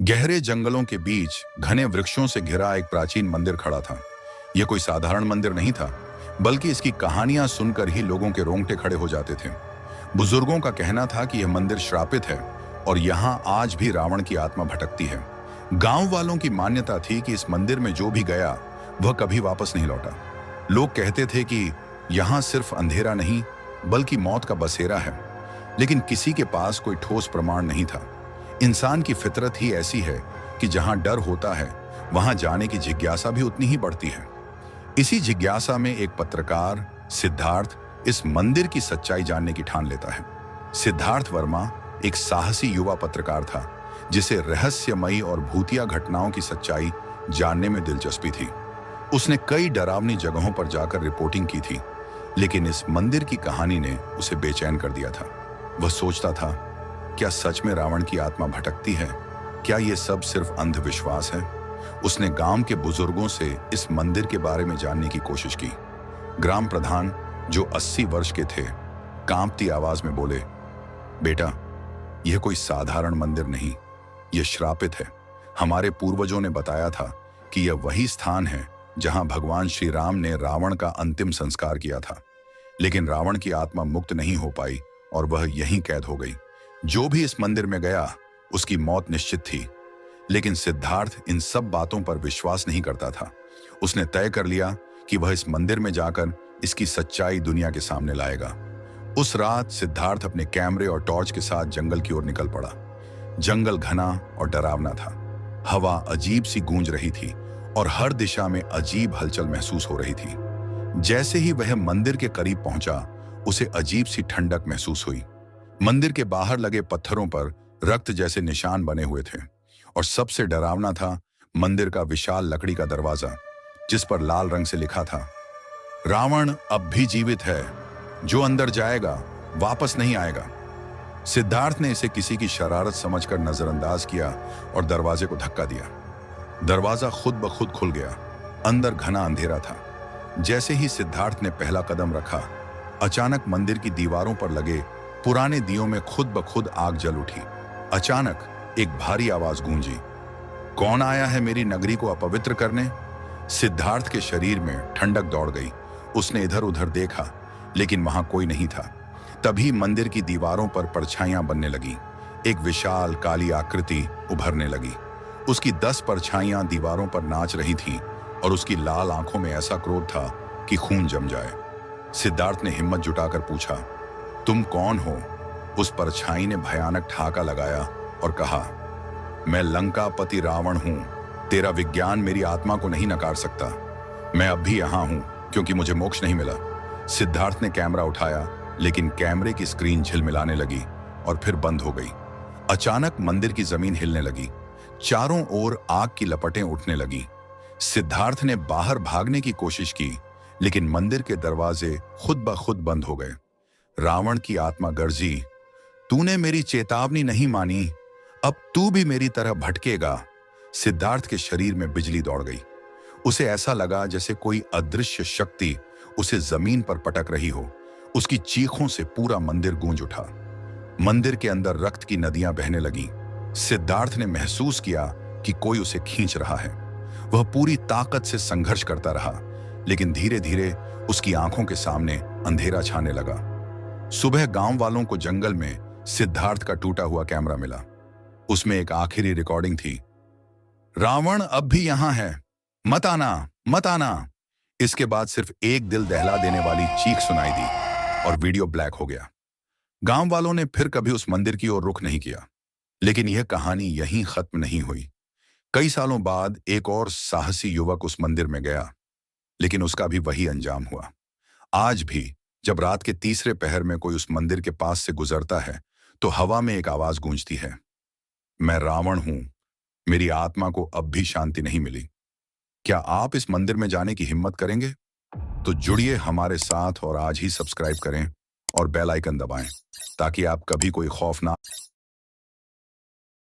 गहरे जंगलों के बीच घने वृक्षों से घिरा एक प्राचीन मंदिर खड़ा था। यह कोई साधारण मंदिर नहीं था, बल्कि इसकी कहानियां सुनकर ही लोगों के रोंगटे खड़े हो जाते थे। बुजुर्गों का कहना था कि यह मंदिर श्रापित है और यहाँ आज भी रावण की आत्मा भटकती है। गांव वालों की मान्यता थी कि इस मंदिर में जो भी गया वह कभी वापस नहीं लौटा। लोग कहते थे कि यहाँ सिर्फ अंधेरा नहीं बल्कि मौत का बसेरा है, लेकिन किसी के पास कोई ठोस प्रमाण नहीं था। इंसान की फितरत ही ऐसी है कि जहां डर होता है वहां जाने की जिज्ञासा भी उतनी ही बढ़ती है। इसी जिज्ञासा में एक पत्रकार सिद्धार्थ इस मंदिर की सच्चाई जानने की ठान लेता है। सिद्धार्थ वर्मा एक साहसी युवा पत्रकार था जिसे रहस्यमयी और भूतिया घटनाओं की सच्चाई जानने में दिलचस्पी थी। उसने कई डरावनी जगहों पर जाकर रिपोर्टिंग की थी, लेकिन इस मंदिर की कहानी ने उसे बेचैन कर दिया था। वह सोचता था, क्या सच में रावण की आत्मा भटकती है? क्या ये सब सिर्फ अंधविश्वास है? उसने गांव के बुजुर्गों से इस मंदिर के बारे में जानने की कोशिश की। ग्राम प्रधान, जो 80 वर्ष के थे, कांपती आवाज में बोले, बेटा, यह कोई साधारण मंदिर नहीं, यह श्रापित है। हमारे पूर्वजों ने बताया था कि यह वही स्थान है जहां भगवान श्री राम ने रावण का अंतिम संस्कार किया था। लेकिन रावण की आत्मा मुक्त नहीं हो पाई और वह यहीं कैद हो गई। जो भी इस मंदिर में गया उसकी मौत निश्चित थी। लेकिन सिद्धार्थ इन सब बातों पर विश्वास नहीं करता था। उसने तय कर लिया कि वह इस मंदिर में जाकर इसकी सच्चाई दुनिया के सामने लाएगा। उस रात सिद्धार्थ अपने कैमरे और टॉर्च के साथ जंगल की ओर निकल पड़ा। जंगल घना और डरावना था। हवा अजीब सी गूंज रही थी और हर दिशा में अजीब हलचल महसूस हो रही थी। जैसे ही वह मंदिर के करीब पहुंचा, उसे अजीब सी ठंडक महसूस हुई। मंदिर के बाहर लगे पत्थरों पर रक्त जैसे निशान बने हुए थे और सबसे डरावना था मंदिर का विशाल लकड़ी का दरवाजा, जिस पर लाल रंग से लिखा था, रावण अब भी जीवित है, जो अंदर जाएगा वापस नहीं आएगा। सिद्धार्थ ने इसे किसी की शरारत समझकर नजरअंदाज किया और दरवाजे को धक्का दिया। दरवाजा खुद ब खुद खुल गया। अंदर घना अंधेरा था। जैसे ही सिद्धार्थ ने पहला कदम रखा, अचानक मंदिर की दीवारों पर लगे पुराने दियों में खुद ब खुद आग जल उठी। अचानक एक भारी आवाज गूंजी, कौन आया है मेरी नगरी को अपवित्र करने? सिद्धार्थ के शरीर में ठंडक दौड़ गई। उसने इधर उधर देखा, लेकिन वहां कोई नहीं था। तभी मंदिर की दीवारों पर परछाइयां बनने लगी। एक विशाल काली आकृति उभरने लगी। उसकी 10 परछाइयां दीवारों पर नाच रही थीं और उसकी लाल आंखों में ऐसा क्रोध था कि खून जम जाए। सिद्धार्थ ने हिम्मत जुटाकर पूछा, तुम कौन हो? उस परछाई ने भयानक ठाका लगाया और कहा, मैं लंकापति रावण हूं। तेरा विज्ञान मेरी आत्मा को नहीं नकार सकता। मैं अब भी यहां हूं क्योंकि मुझे मोक्ष नहीं मिला। सिद्धार्थ ने कैमरा उठाया, लेकिन कैमरे की स्क्रीन झिलमिलाने लगी और फिर बंद हो गई। अचानक मंदिर की जमीन हिलने लगी। चारों ओर आग की लपटें उठने लगी। सिद्धार्थ ने बाहर भागने की कोशिश की, लेकिन मंदिर के दरवाजे खुद ब खुद बंद हो गए। रावण की आत्मा गर्जी, तूने मेरी चेतावनी नहीं मानी, अब तू भी मेरी तरह भटकेगा। सिद्धार्थ के शरीर में बिजली दौड़ गई। उसे ऐसा लगा जैसे कोई अदृश्य शक्ति उसे जमीन पर पटक रही हो। उसकी चीखों से पूरा मंदिर गूंज उठा। मंदिर के अंदर रक्त की नदियां बहने लगीं। सिद्धार्थ ने महसूस किया कि कोई उसे खींच रहा है। वह पूरी ताकत से संघर्ष करता रहा, लेकिन धीरे धीरे उसकी आंखों के सामने अंधेरा छाने लगा। सुबह गांव वालों को जंगल में सिद्धार्थ का टूटा हुआ कैमरा मिला। उसमें एक आखिरी रिकॉर्डिंग थी, रावण अब भी यहां है, मत आना, मत आना। इसके बाद सिर्फ एक दिल दहला देने वाली चीख सुनाई दी और वीडियो ब्लैक हो गया। गांव वालों ने फिर कभी उस मंदिर की ओर रुख नहीं किया। लेकिन यह कहानी यहीं खत्म नहीं हुई। कई सालों बाद एक और साहसी युवक उस मंदिर में गया, लेकिन उसका भी वही अंजाम हुआ। आज भी जब रात के तीसरे पहर में कोई उस मंदिर के पास से गुजरता है, तो हवा में एक आवाज गूंजती है, मैं रावण हूं, मेरी आत्मा को अब भी शांति नहीं मिली। क्या आप इस मंदिर में जाने की हिम्मत करेंगे? तो जुड़िए हमारे साथ और आज ही सब्सक्राइब करें और बेल आइकन दबाएं, ताकि आप कभी कोई खौफ ना